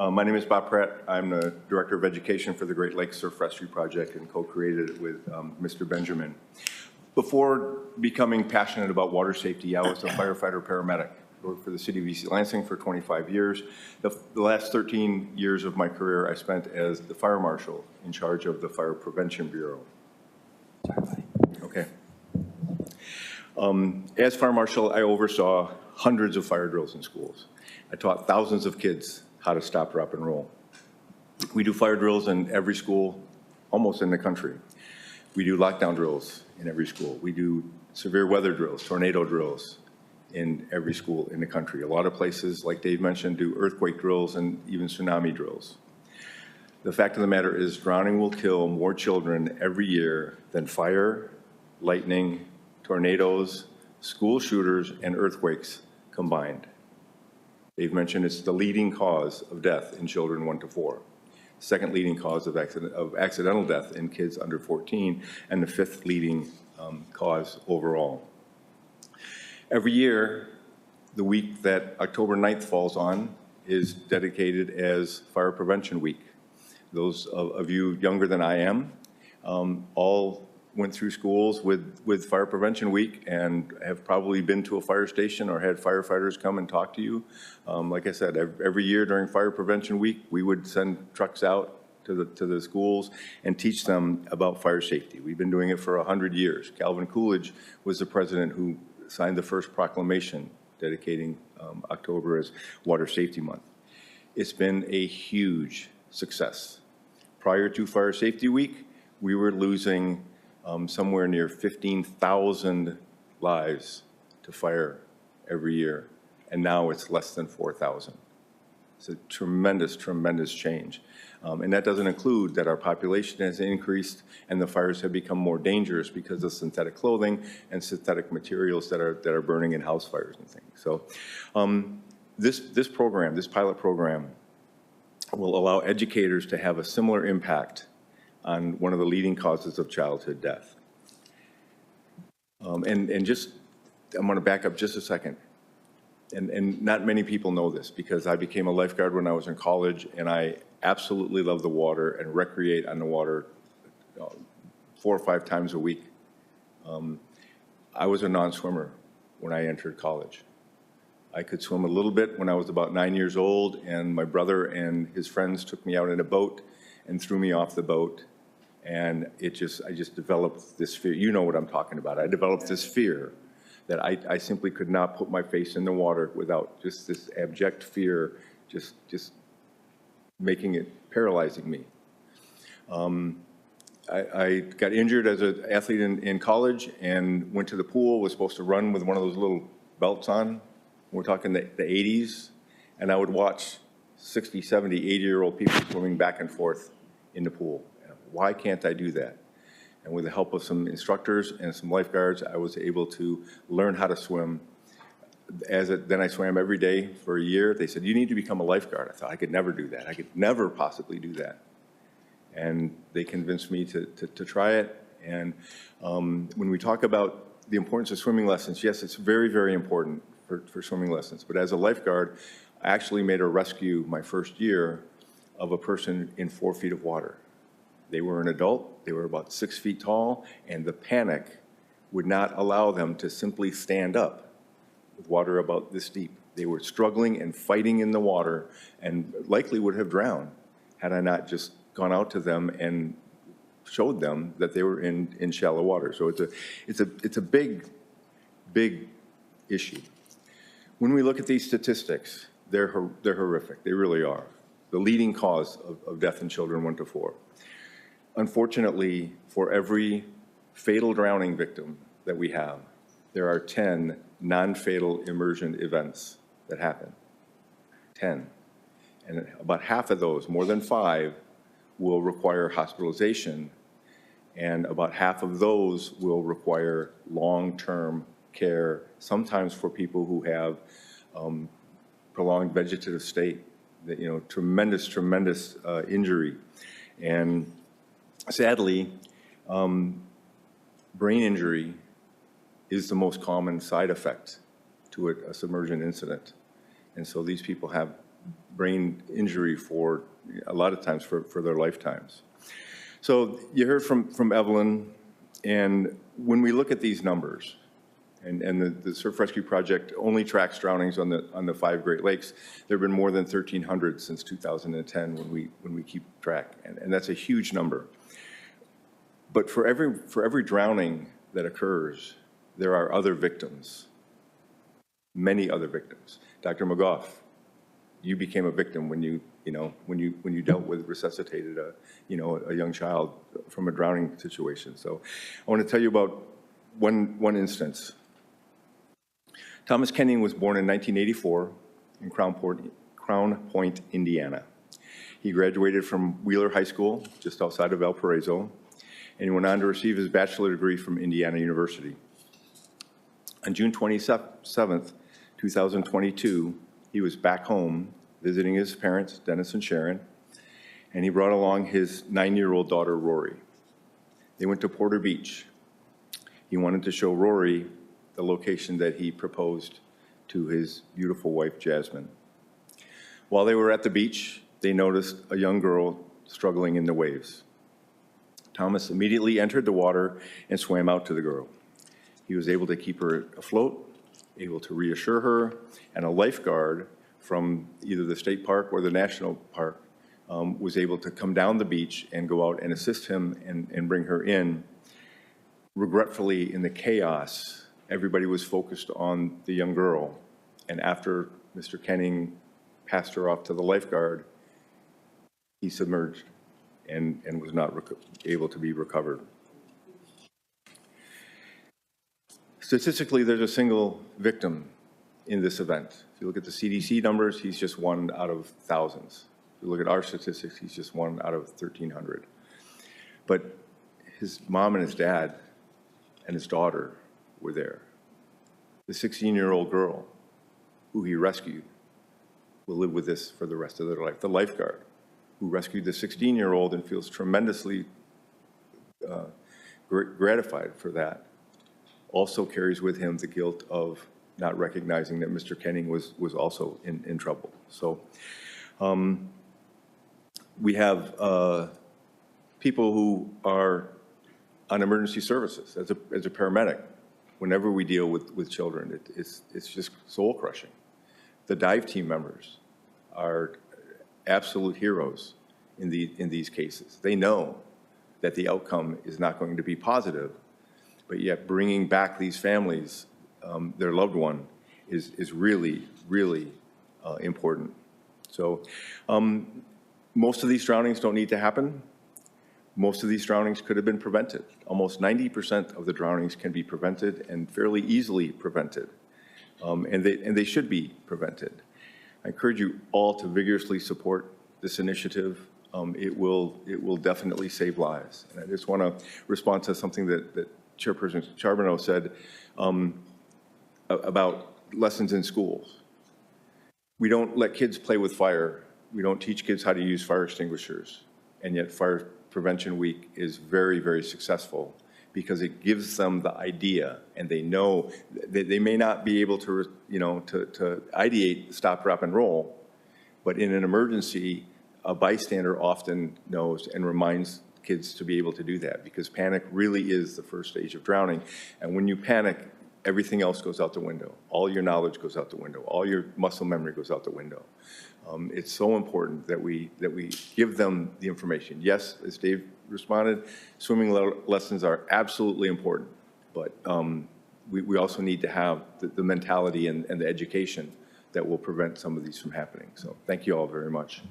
My name is Bob Pratt. I'm the Director of Education for the Great Lakes Surf Rescue Project and co-created it with Mr. Benjamin. Before becoming passionate about water safety, I was a firefighter paramedic. I worked for the city of East Lansing for 25 years. The last 13 years of my career I spent as the fire marshal in charge of the Fire Prevention Bureau. Okay. As fire marshal, I oversaw hundreds of fire drills in schools. I taught thousands of kids how to stop, drop, and roll. We do fire drills in every school, almost in the country. We do lockdown drills in every school. We do severe weather drills, tornado drills in every school in the country. A lot of places, like Dave mentioned, do earthquake drills and even tsunami drills. The fact of the matter is drowning will kill more children every year than fire, lightning, tornadoes, school shooters, and earthquakes combined. Dave mentioned it's the leading cause of death in children 1 to 4, second leading cause of accidental death in kids under 14, and the fifth leading cause overall. Every year, the week that October 9th falls on is dedicated as Fire Prevention Week. Those of you younger than I am all went through schools with Fire Prevention Week and have probably been to a fire station or had firefighters come and talk to you. Like I said, every year during Fire Prevention Week, we would send trucks out to the schools and teach them about fire safety. We've been doing it for 100 years. Calvin Coolidge was the president who signed the first proclamation dedicating October as Water Safety Month. It's been a huge success. Prior to Fire Safety Week, we were losing somewhere near 15,000 lives to fire every year, and now it's less than 4,000. It's a tremendous, tremendous change. And that doesn't include that our population has increased and the fires have become more dangerous because of synthetic clothing and synthetic materials that are burning in house fires and things. So this program, this pilot program, will allow educators to have a similar impact on one of the leading causes of childhood death. I'm going to back up just a second. And not many people know this because I became a lifeguard when I was in college, and I absolutely love the water and recreate on the water 4 or 5 times a week. I was a non-swimmer when I entered college. I could swim a little bit when I was about 9 years old, and my brother and his friends took me out in a boat and threw me off the boat. And I just developed this fear. You know what I'm talking about. I developed this fear that I simply could not put my face in the water without just this abject fear, just making it, paralyzing me. I got injured as an athlete in college and went to the pool, was supposed to run with one of those little belts on. We're talking the 80s. And I would watch 60, 70, 80-year-old people swimming back and forth in the pool. Why can't I do that? And with the help of some instructors and some lifeguards, I was able to learn how to swim. Then I swam every day for a year. They said, you need to become a lifeguard. I thought I could never do that. I could never possibly do that. And they convinced me to try it. And when we talk about the importance of swimming lessons, yes, it's very, very important for swimming lessons. But as a lifeguard, I actually made a rescue my first year of a person in 4 feet of water. They were an adult, they were about 6 feet tall, and the panic would not allow them to simply stand up with water about this deep. They were struggling and fighting in the water and likely would have drowned had I not just gone out to them and showed them that they were in shallow water. So it's a big, big issue. When we look at these statistics, they're horrific. They really are. The leading cause of death in children 1 to 4. Unfortunately, for every fatal drowning victim that we have, there are 10 non-fatal immersion events that happen. 10. And about half of those, more than 5, will require hospitalization, and about half of those will require long-term care, sometimes for people who have prolonged vegetative state, tremendous, tremendous injury. And sadly, brain injury is the most common side effect to a submersion incident. And so these people have brain injury for a lot of times for their lifetimes. So you heard from Evelyn, and when we look at these numbers, and the Surf Rescue Project only tracks drownings on the 5 Great Lakes. There have been more than 1,300 since 2010 when we keep track, and that's a huge number. But for every drowning that occurs, there are other victims, many other victims. Dr. McGough, you became a victim when you dealt with resuscitated a young child from a drowning situation. So I want to tell you about one instance. Thomas Kenning was born in 1984 in Crown Point, Indiana. He graduated from Wheeler High School, just outside of Valparaiso, and he went on to receive his bachelor degree from Indiana University. On June 27th, 2022, he was back home visiting his parents, Dennis and Sharon, and he brought along his 9-year-old daughter, Rory. They went to Porter Beach. He wanted to show Rory the location that he proposed to his beautiful wife, Jasmine. While they were at the beach, they noticed a young girl struggling in the waves. Thomas immediately entered the water and swam out to the girl. He was able to keep her afloat, able to reassure her, and a lifeguard from either the state park or the national park was able to come down the beach and go out and assist him and bring her in. Regretfully, in the chaos, everybody was focused on the young girl, and after Mr. Kenning passed her off to the lifeguard, he submerged and was not able to be recovered. Statistically, there's a single victim in this event. If you look at the CDC numbers, he's just one out of thousands. If you look at our statistics, he's just one out of 1,300. But his mom and his dad and his daughter were there. The 16-year-old girl who he rescued will live with this for the rest of their life. The lifeguard who rescued the 16-year-old and feels tremendously gratified for that also carries with him the guilt of not recognizing that Mr. Kenning was also in trouble. So we have people who are on emergency services as a paramedic. Whenever we deal with children, it's just soul crushing. The dive team members are absolute heroes in these cases. They know that the outcome is not going to be positive, but yet bringing back these families, their loved one, is really, really important. So most of these drownings don't need to happen. Most of these drownings could have been prevented. Almost 90% of the drownings can be prevented and fairly easily prevented, and they should be prevented. I encourage you all to vigorously support this initiative. It will definitely save lives. And I just want to respond to something that Chairperson Charbonneau said about lessons in schools. We don't let kids play with fire. We don't teach kids how to use fire extinguishers, and yet Fire Prevention Week is very, very successful because it gives them the idea, and they know that they may not be able to ideate stop, drop, and roll, but in an emergency, a bystander often knows and reminds kids to be able to do that, because panic really is the first stage of drowning. And when you panic, everything else goes out the window. All your knowledge goes out the window. All your muscle memory goes out the window. It's so important that we give them the information. Yes, as Dave responded, swimming lessons are absolutely important, but we also need to have the mentality and the education that will prevent some of these from happening. So thank you all very much.